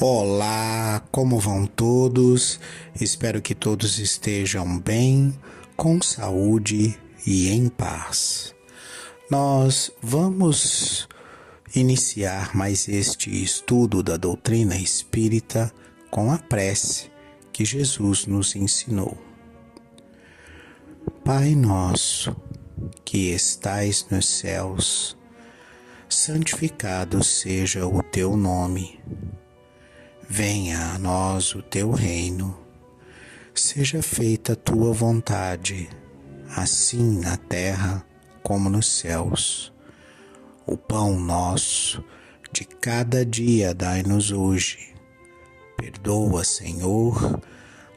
Olá, como vão todos? Espero que todos estejam bem, com saúde e em paz. Nós vamos iniciar mais este estudo da doutrina espírita com a prece que Jesus nos ensinou. Pai nosso, que estais nos céus, santificado seja o teu nome. Venha a nós o teu reino, seja feita a tua vontade, assim na terra como nos céus. O pão nosso de cada dia dai-nos hoje. Perdoa, Senhor,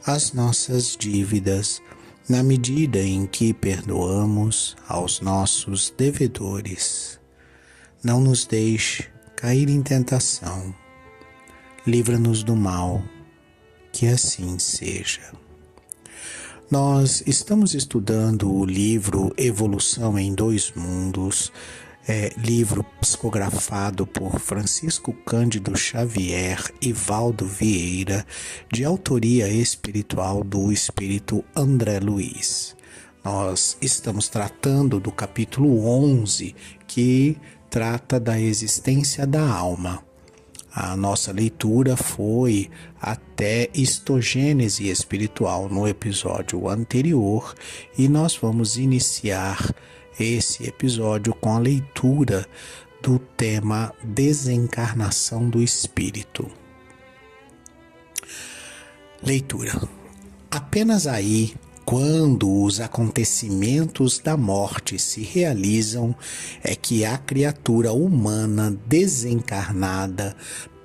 as nossas dívidas, na medida em que perdoamos aos nossos devedores. Não nos deixe cair em tentação. Livra-nos do mal, que assim seja. Nós estamos estudando o livro Evolução em Dois Mundos, livro psicografado por Francisco Cândido Xavier e Valdo Vieira, de autoria espiritual do espírito André Luiz. Nós estamos tratando do capítulo 11, que trata da existência da alma. A nossa leitura foi até histogênese espiritual no episódio anterior e nós vamos iniciar esse episódio com a leitura do tema Desencarnação do Espírito. Leitura. Apenas aí, quando os acontecimentos da morte se realizam, é que a criatura humana desencarnada,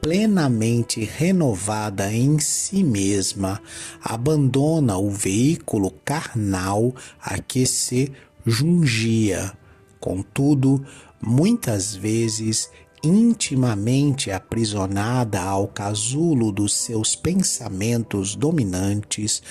plenamente renovada em si mesma, abandona o veículo carnal a que se jungia. Contudo, muitas vezes intimamente aprisionada ao casulo dos seus pensamentos dominantes,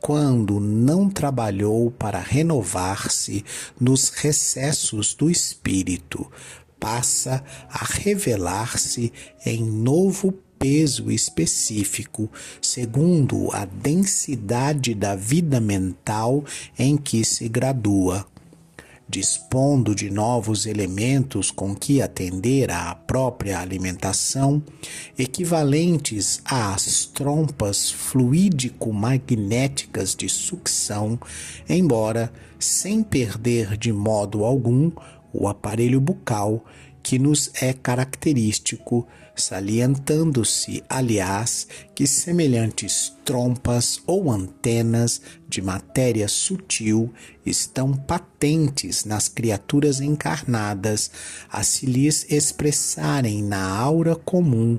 quando não trabalhou para renovar-se nos recessos do espírito, passa a revelar-se em novo peso específico, segundo a densidade da vida mental em que se gradua. Dispondo de novos elementos com que atender à própria alimentação, equivalentes às trompas fluídico-magnéticas de sucção, embora sem perder de modo algum o aparelho bucal que nos é característico, salientando-se, aliás, que semelhantes trompas ou antenas de matéria sutil estão patentes nas criaturas encarnadas, a se lhes expressarem na aura comum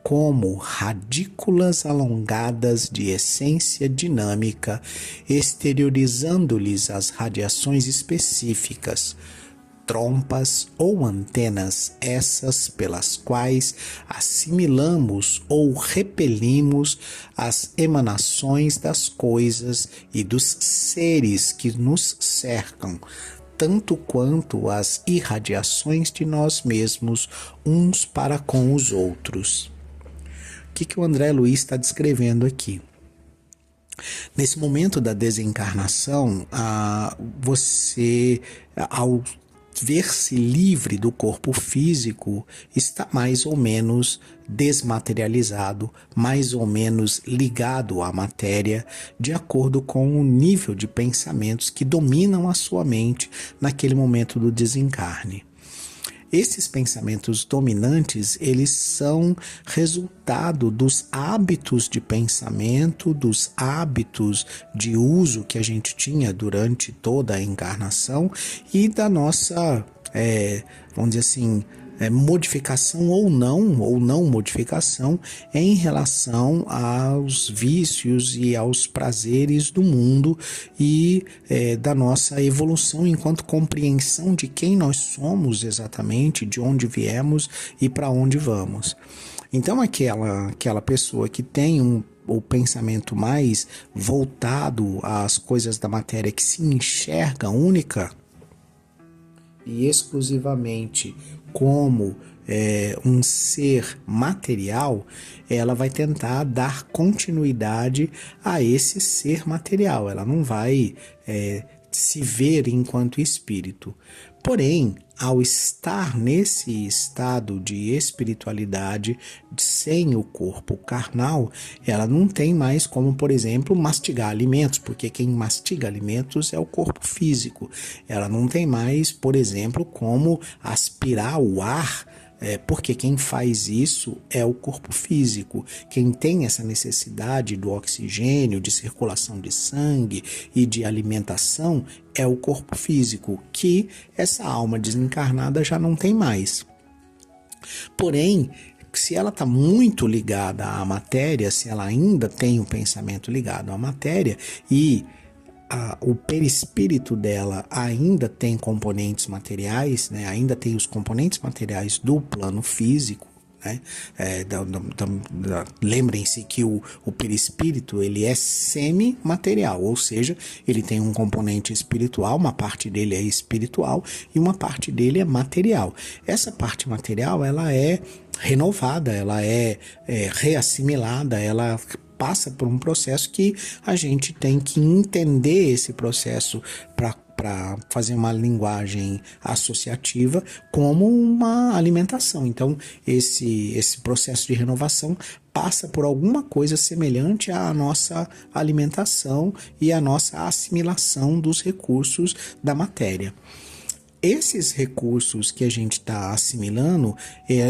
como radículas alongadas de essência dinâmica, exteriorizando-lhes as radiações específicas, trompas ou antenas essas pelas quais assimilamos ou repelimos as emanações das coisas e dos seres que nos cercam, tanto quanto as irradiações de nós mesmos uns para com os outros. O que o André Luiz está descrevendo aqui? Nesse momento da desencarnação, você, ao ver-se livre do corpo físico, está mais ou menos desmaterializado, mais ou menos ligado à matéria, de acordo com o nível de pensamentos que dominam a sua mente naquele momento do desencarne. Esses pensamentos dominantes, eles são resultado dos hábitos de pensamento, dos hábitos de uso que a gente tinha durante toda a encarnação e da nossa, vamos dizer assim, modificação ou não modificação em relação aos vícios e aos prazeres do mundo e da nossa evolução enquanto compreensão de quem nós somos exatamente, de onde viemos e para onde vamos. Então aquela pessoa que tem o pensamento mais voltado às coisas da matéria, que se enxerga única, e exclusivamente como um ser material, ela vai tentar dar continuidade a esse ser material. Ela não vai se ver enquanto espírito. Porém, ao estar nesse estado de espiritualidade sem o corpo carnal, ela não tem mais como, por exemplo, mastigar alimentos, porque quem mastiga alimentos é o corpo físico. Ela não tem mais, por exemplo, como aspirar o ar, porque quem faz isso é o corpo físico. Quem tem essa necessidade do oxigênio, de circulação de sangue e de alimentação é o corpo físico, que essa alma desencarnada já não tem mais. Porém, se ela está muito ligada à matéria, se ela ainda tem o pensamento ligado à matéria e o perispírito dela ainda tem componentes materiais, né? Ainda tem os componentes materiais do plano físico, né? Lembrem-se que o perispírito ele é semi-material, ou seja, ele tem um componente espiritual, uma parte dele é espiritual e uma parte dele é material. Essa parte material ela é renovada, ela é reassimilada, ela passa por um processo que a gente tem que entender esse processo para fazer uma linguagem associativa como uma alimentação. Então, esse processo de renovação passa por alguma coisa semelhante à nossa alimentação e à nossa assimilação dos recursos da matéria. Esses recursos que a gente está assimilando,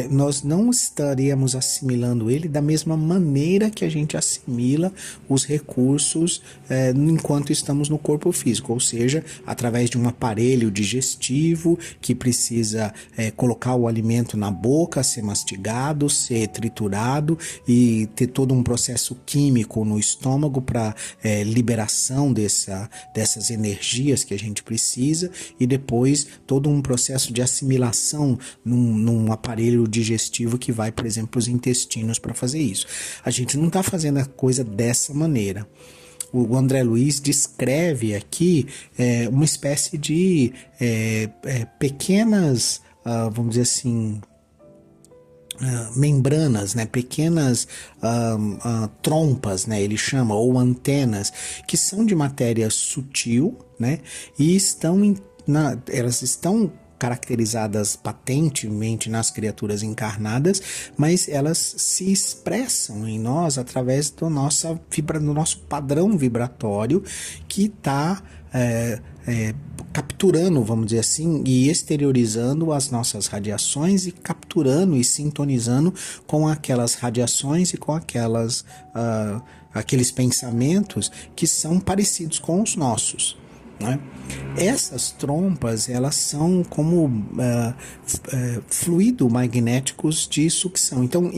nós não estaríamos assimilando ele da mesma maneira que a gente assimila os recursos enquanto estamos no corpo físico, ou seja, através de um aparelho digestivo que precisa colocar o alimento na boca, ser mastigado, ser triturado e ter todo um processo químico no estômago para liberação dessas energias que a gente precisa e depois todo um processo de assimilação num aparelho digestivo que vai, por exemplo, os intestinos para fazer isso. A gente não está fazendo a coisa dessa maneira. O André Luiz descreve aqui uma espécie de pequenas, vamos dizer assim, membranas, né, pequenas trompas, né, ele chama, ou antenas, que são de matéria sutil, né, e elas estão caracterizadas patentemente nas criaturas encarnadas, mas elas se expressam em nós através do nosso padrão vibratório que está capturando, vamos dizer assim, e exteriorizando as nossas radiações e capturando e sintonizando com aquelas radiações e com aqueles pensamentos que são parecidos com os nossos, né? Essas trompas elas são como fluido magnéticos de sucção. Então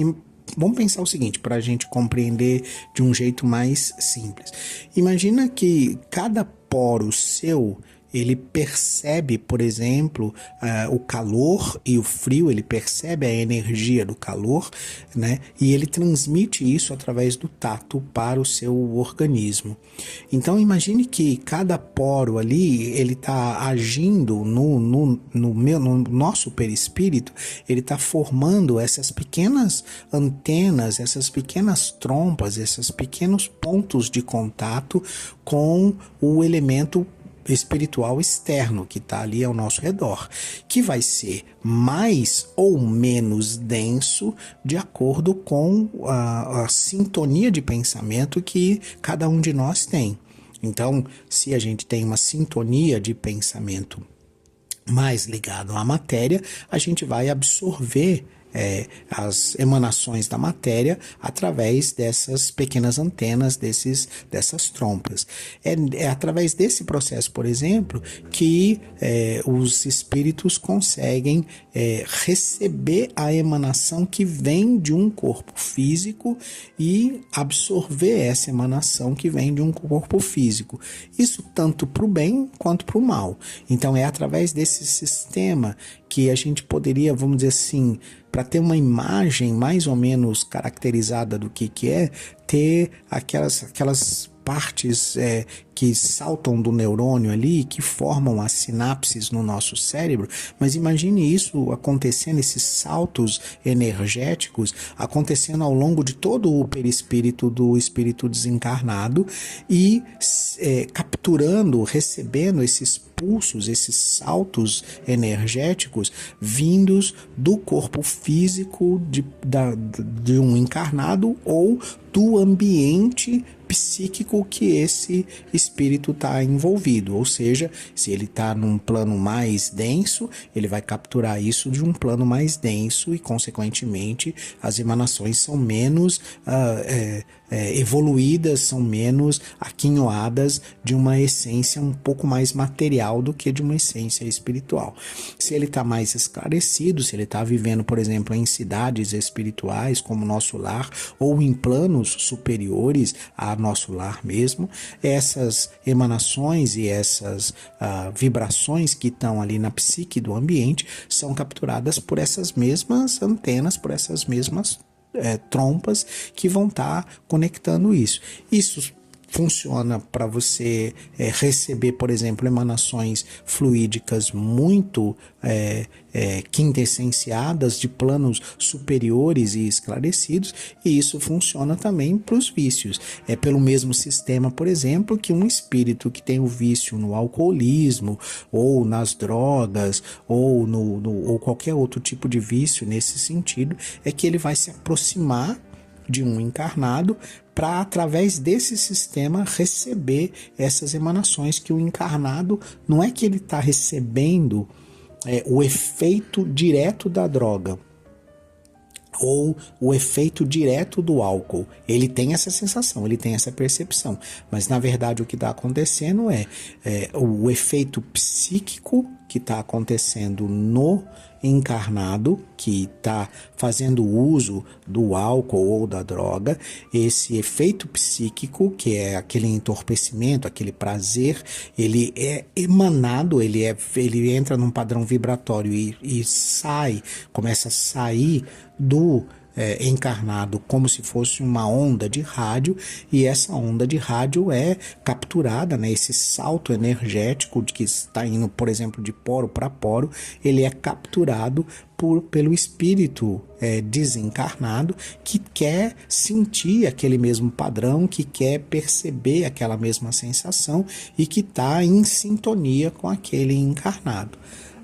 vamos pensar o seguinte, para a gente compreender de um jeito mais simples. Imagina que cada poro seu ele percebe, por exemplo, o calor e o frio, ele percebe a energia do calor, né? E ele transmite isso através do tato para o seu organismo. Então imagine que cada poro ali, ele está agindo no nosso perispírito, ele está formando essas pequenas antenas, essas pequenas trompas, esses pequenos pontos de contato com o elemento espiritual externo que está ali ao nosso redor, que vai ser mais ou menos denso de acordo com a sintonia de pensamento que cada um de nós tem. Então, se a gente tem uma sintonia de pensamento mais ligado à matéria, a gente vai absorver as emanações da matéria através dessas pequenas antenas, dessas trompas. É através desse processo, por exemplo, que os espíritos conseguem receber a emanação que vem de um corpo físico e absorver essa emanação que vem de um corpo físico. Isso tanto para o bem quanto para o mal. Então é através desse sistema que a gente poderia, vamos dizer assim, para ter uma imagem mais ou menos caracterizada do que é, ter aquelas partes que saltam do neurônio ali, que formam as sinapses no nosso cérebro, mas imagine isso acontecendo, esses saltos energéticos acontecendo ao longo de todo o perispírito do espírito desencarnado e capturando, recebendo esses pulsos, esses saltos energéticos vindos do corpo físico de um encarnado ou do ambiente psíquico que esse espírito está envolvido, ou seja, se ele está num plano mais denso, ele vai capturar isso de um plano mais denso e, consequentemente, as emanações são menos evoluídas, são menos aquinhoadas de uma essência um pouco mais material do que de uma essência espiritual. Se ele está mais esclarecido, se ele está vivendo, por exemplo, em cidades espirituais como nosso lar ou em planos superiores a nosso lar mesmo, essas emanações e essas vibrações que estão ali na psique do ambiente são capturadas por essas mesmas antenas, por essas mesmas trompas que vão estar conectando isso. Isso funciona para você receber, por exemplo, emanações fluídicas muito quintessenciadas de planos superiores e esclarecidos, e isso funciona também para os vícios. É pelo mesmo sistema, por exemplo, que um espírito que tem o vício no alcoolismo, ou nas drogas, ou ou qualquer outro tipo de vício nesse sentido, é que ele vai se aproximar de um encarnado para, através desse sistema, receber essas emanações que o encarnado, não é que ele está recebendo o efeito direto da droga ou o efeito direto do álcool. Ele tem essa sensação, ele tem essa percepção, mas na verdade o que está acontecendo é o efeito psíquico que está acontecendo no encarnado, que está fazendo uso do álcool ou da droga. Esse efeito psíquico, que é aquele entorpecimento, aquele prazer, ele é emanado, ele entra num padrão vibratório e começa a sair do encarnado como se fosse uma onda de rádio, e essa onda de rádio é capturada, né? Esse salto energético que está indo, por exemplo, de poro para poro, ele é capturado pelo espírito desencarnado, que quer sentir aquele mesmo padrão, que quer perceber aquela mesma sensação e que está em sintonia com aquele encarnado.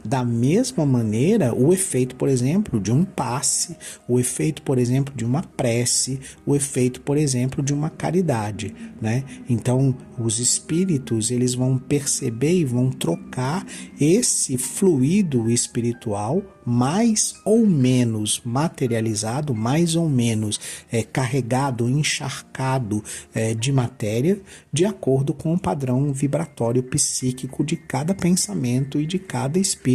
Da mesma maneira, o efeito, por exemplo, de um passe, o efeito, por exemplo, de uma prece, o efeito, por exemplo, de uma caridade, né? Então, os espíritos, eles vão perceber e vão trocar esse fluido espiritual, mais ou menos materializado, mais ou menos carregado, encharcado de matéria, de acordo com o padrão vibratório psíquico de cada pensamento e de cada espírito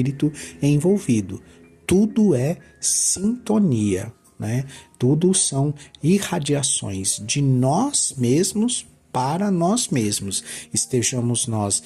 envolvido. Tudo é sintonia, né? Tudo são irradiações de nós mesmos para nós mesmos, estejamos nós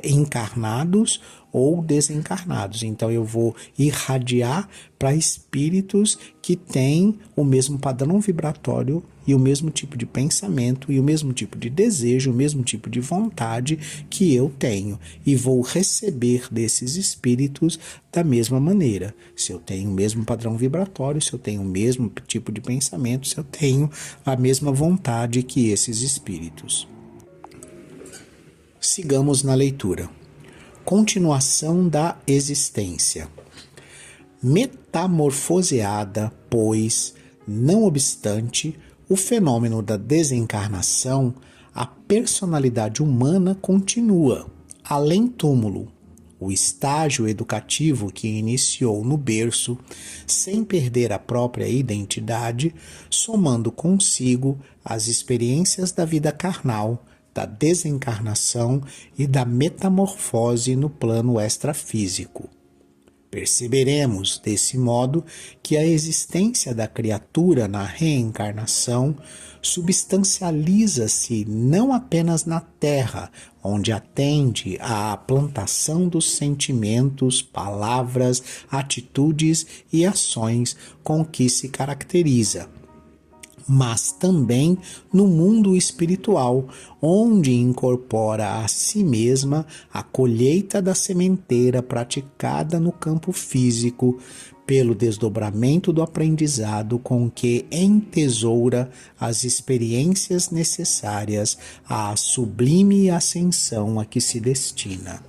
encarnados ou desencarnados. Então eu vou irradiar para espíritos que têm o mesmo padrão vibratório e o mesmo tipo de pensamento e o mesmo tipo de desejo, o mesmo tipo de vontade que eu tenho, e vou receber desses espíritos da mesma maneira. Se eu tenho o mesmo padrão vibratório, se eu tenho o mesmo tipo de pensamento, se eu tenho a mesma vontade que esses espíritos. Sigamos na leitura. Continuação da existência. Metamorfoseada, pois, não obstante o fenômeno da desencarnação, a personalidade humana continua, além túmulo, o estágio educativo que iniciou no berço, sem perder a própria identidade, somando consigo as experiências da vida carnal, da desencarnação e da metamorfose no plano extrafísico. Perceberemos, desse modo, que a existência da criatura na reencarnação substancializa-se não apenas na Terra, onde atende à plantação dos sentimentos, palavras, atitudes e ações com que se caracteriza, mas também no mundo espiritual, onde incorpora a si mesma a colheita da sementeira praticada no campo físico, pelo desdobramento do aprendizado com que entesoura as experiências necessárias à sublime ascensão a que se destina.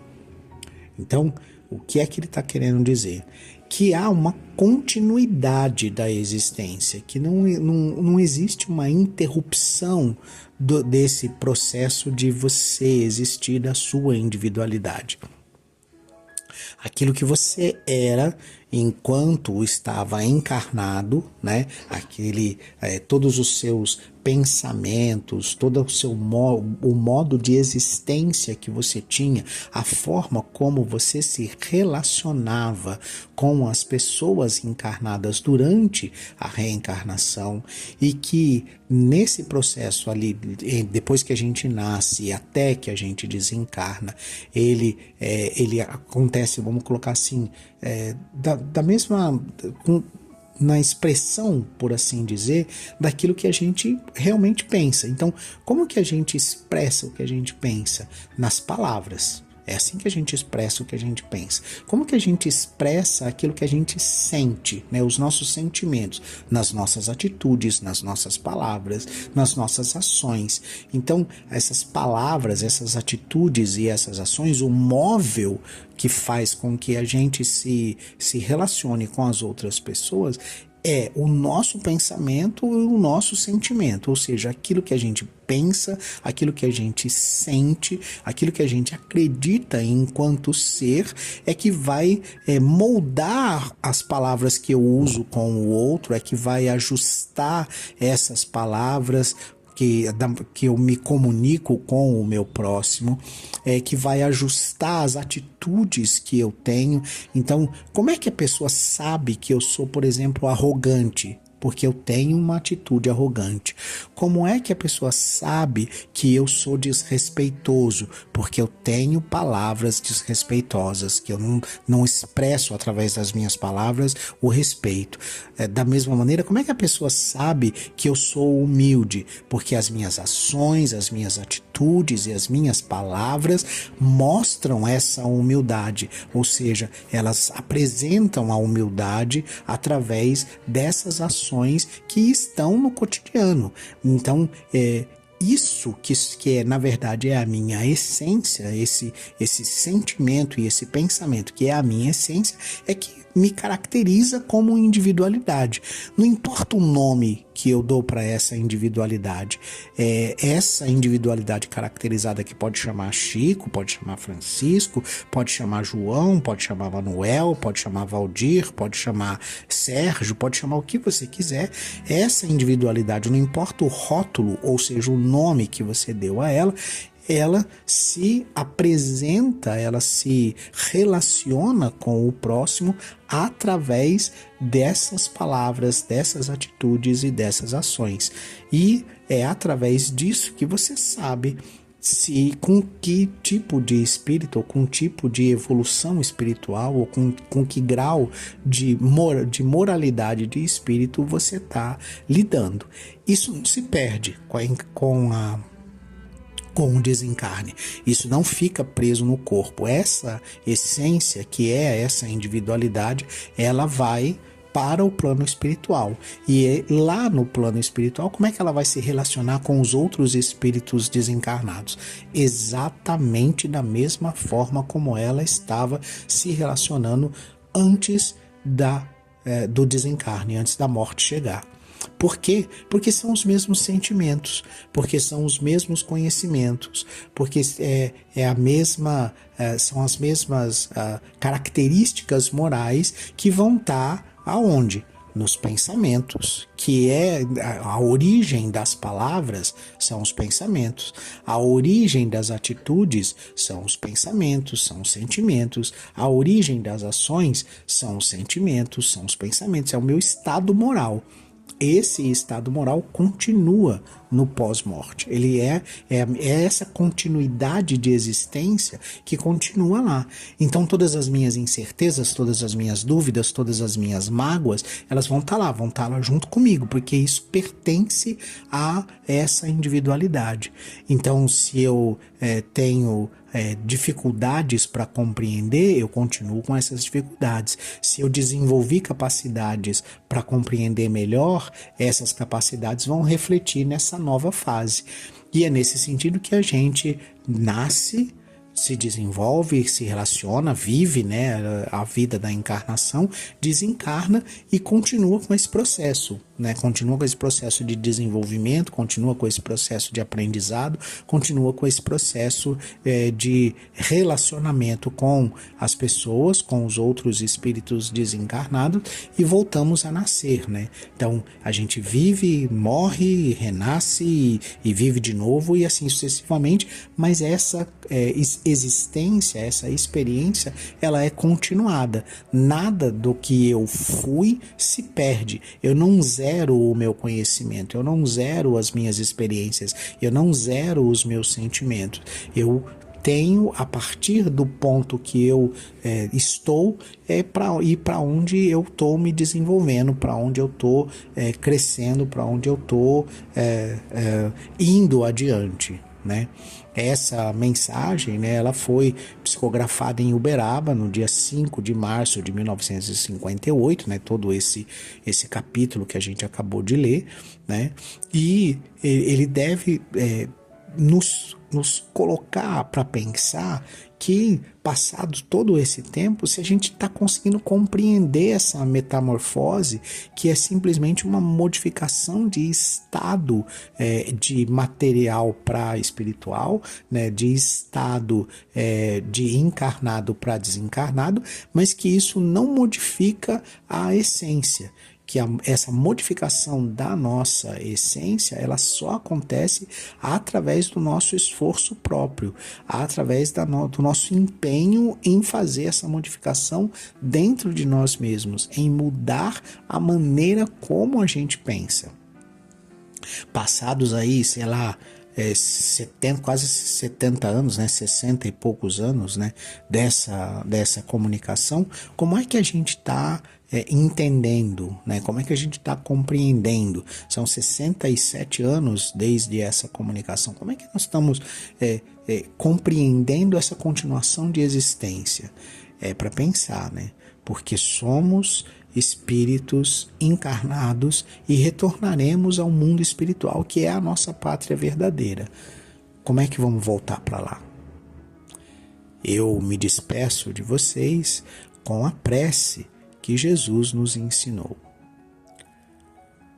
Então, o que é que ele está querendo dizer? Que há uma continuidade da existência, que não existe uma interrupção desse processo de você existir da sua individualidade. Aquilo que você era enquanto estava encarnado, né? Todos os seus pensamentos, todo o modo de existência que você tinha, a forma como você se relacionava com as pessoas encarnadas durante a reencarnação, e que nesse processo ali, depois que a gente nasce até que a gente desencarna, ele acontece, vamos colocar assim, da mesma... na expressão, por assim dizer, daquilo que a gente realmente pensa. Então, como que a gente expressa o que a gente pensa? Nas palavras. É assim que a gente expressa o que a gente pensa. Como que a gente expressa aquilo que a gente sente, né? Os nossos sentimentos, nas nossas atitudes, nas nossas palavras, nas nossas ações. Então, essas palavras, essas atitudes e essas ações, o móvel que faz com que a gente se relacione com as outras pessoas é o nosso pensamento e o nosso sentimento, ou seja, aquilo que a gente pensa, aquilo que a gente sente, aquilo que a gente acredita enquanto ser, é que vai moldar as palavras que eu uso com o outro, é que vai ajustar essas palavras que eu me comunico com o meu próximo, que vai ajustar as atitudes que eu tenho. Então, como é que a pessoa sabe que eu sou, por exemplo, arrogante? Porque eu tenho uma atitude arrogante. Como é que a pessoa sabe que eu sou desrespeitoso? Porque eu tenho palavras desrespeitosas, que eu não expresso através das minhas palavras o respeito. Da mesma maneira, como é que a pessoa sabe que eu sou humilde? Porque as minhas ações, as minhas atitudes e as minhas palavras mostram essa humildade, ou seja, elas apresentam a humildade através dessas ações que estão no cotidiano. Então, isso que na verdade é a minha essência, esse sentimento e esse pensamento que é a minha essência, é que me caracteriza como individualidade. Não importa o nome que eu dou para essa individualidade, essa individualidade caracterizada que pode chamar Chico, pode chamar Francisco, pode chamar João, pode chamar Manuel, pode chamar Valdir, pode chamar Sérgio, pode chamar o que você quiser. Essa individualidade, não importa o rótulo, ou seja, o nome que você deu a ela se apresenta, ela se relaciona com o próximo através dessas palavras, dessas atitudes e dessas ações. E é através disso que você sabe se com que tipo de espírito, ou com tipo de evolução espiritual, ou com que grau de moralidade de espírito você está lidando. Isso não se perde com o desencarne. Isso não fica preso no corpo. Essa essência, que é essa individualidade, ela vai para o plano espiritual. E lá no plano espiritual, como é que ela vai se relacionar com os outros espíritos desencarnados? Exatamente da mesma forma como ela estava se relacionando antes do desencarne, antes da morte chegar. Por quê? Porque são os mesmos sentimentos, porque são os mesmos conhecimentos, porque são as mesmas características morais que vão estar aonde? Nos pensamentos, que é a origem das palavras, são os pensamentos, a origem das atitudes são os pensamentos, são os sentimentos, a origem das ações são os sentimentos, são os pensamentos, é o meu estado moral. Esse estado moral continua no pós-morte. Ele é essa continuidade de existência que continua lá. Então todas as minhas incertezas, todas as minhas dúvidas, todas as minhas mágoas, elas vão estar lá junto comigo, porque isso pertence a essa individualidade. Então se eu tenho dificuldades para compreender, eu continuo com essas dificuldades. Se eu desenvolvi capacidades para compreender melhor, essas capacidades vão refletir nessa nova fase. E é nesse sentido que a gente nasce, se desenvolve, se relaciona, vive, né, a vida da encarnação, desencarna e continua com esse processo, né, continua com esse processo de desenvolvimento, continua com esse processo de aprendizado, continua com esse processo de relacionamento com as pessoas, com os outros espíritos desencarnados, e voltamos a nascer, né? Então a gente vive, morre, renasce e vive de novo e assim sucessivamente, mas essa existência, essa experiência, ela é continuada. Nada do que eu fui se perde. Eu não zero o meu conhecimento, eu não zero as minhas experiências, eu não zero os meus sentimentos. Eu tenho, a partir do ponto que eu estou, para ir para onde eu estou me desenvolvendo, para onde eu estou crescendo, para onde eu estou indo adiante, né? Essa mensagem, né, ela foi psicografada em Uberaba no dia 5 de março de 1958, né, todo esse capítulo que a gente acabou de ler, né, e ele deve nos colocar para pensar que, passado todo esse tempo, se a gente está conseguindo compreender essa metamorfose, que é simplesmente uma modificação de estado de material para espiritual, né, de estado de encarnado para desencarnado, mas que isso não modifica a essência. Que essa modificação da nossa essência, ela só acontece através do nosso esforço próprio, através do nosso empenho em fazer essa modificação dentro de nós mesmos, em mudar a maneira como a gente pensa. Passados aí, sei lá, 70, quase 70 anos, né, 60 e poucos anos, né, dessa comunicação, como é que a gente está entendendo, né, como é que a gente está compreendendo? São 67 anos desde essa comunicação. Como é que nós estamos compreendendo essa continuação de existência? É para pensar, né? Porque somos espíritos encarnados e retornaremos ao mundo espiritual, que é a nossa pátria verdadeira. Como é que vamos voltar para lá? Eu me despeço de vocês com a prece que Jesus nos ensinou.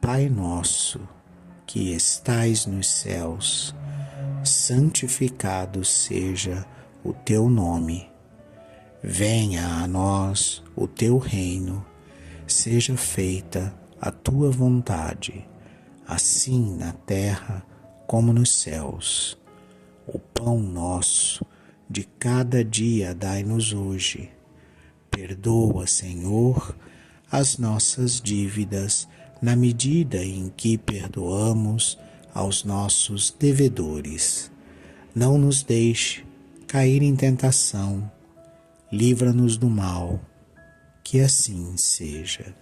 Pai nosso, que estais nos céus, santificado seja o teu nome. Venha a nós o teu reino. Seja feita a tua vontade, assim na terra como nos céus. O pão nosso de cada dia dai-nos hoje. Perdoa, Senhor, as nossas dívidas, na medida em que perdoamos aos nossos devedores. Não nos deixe cair em tentação, livra-nos do mal, que assim seja.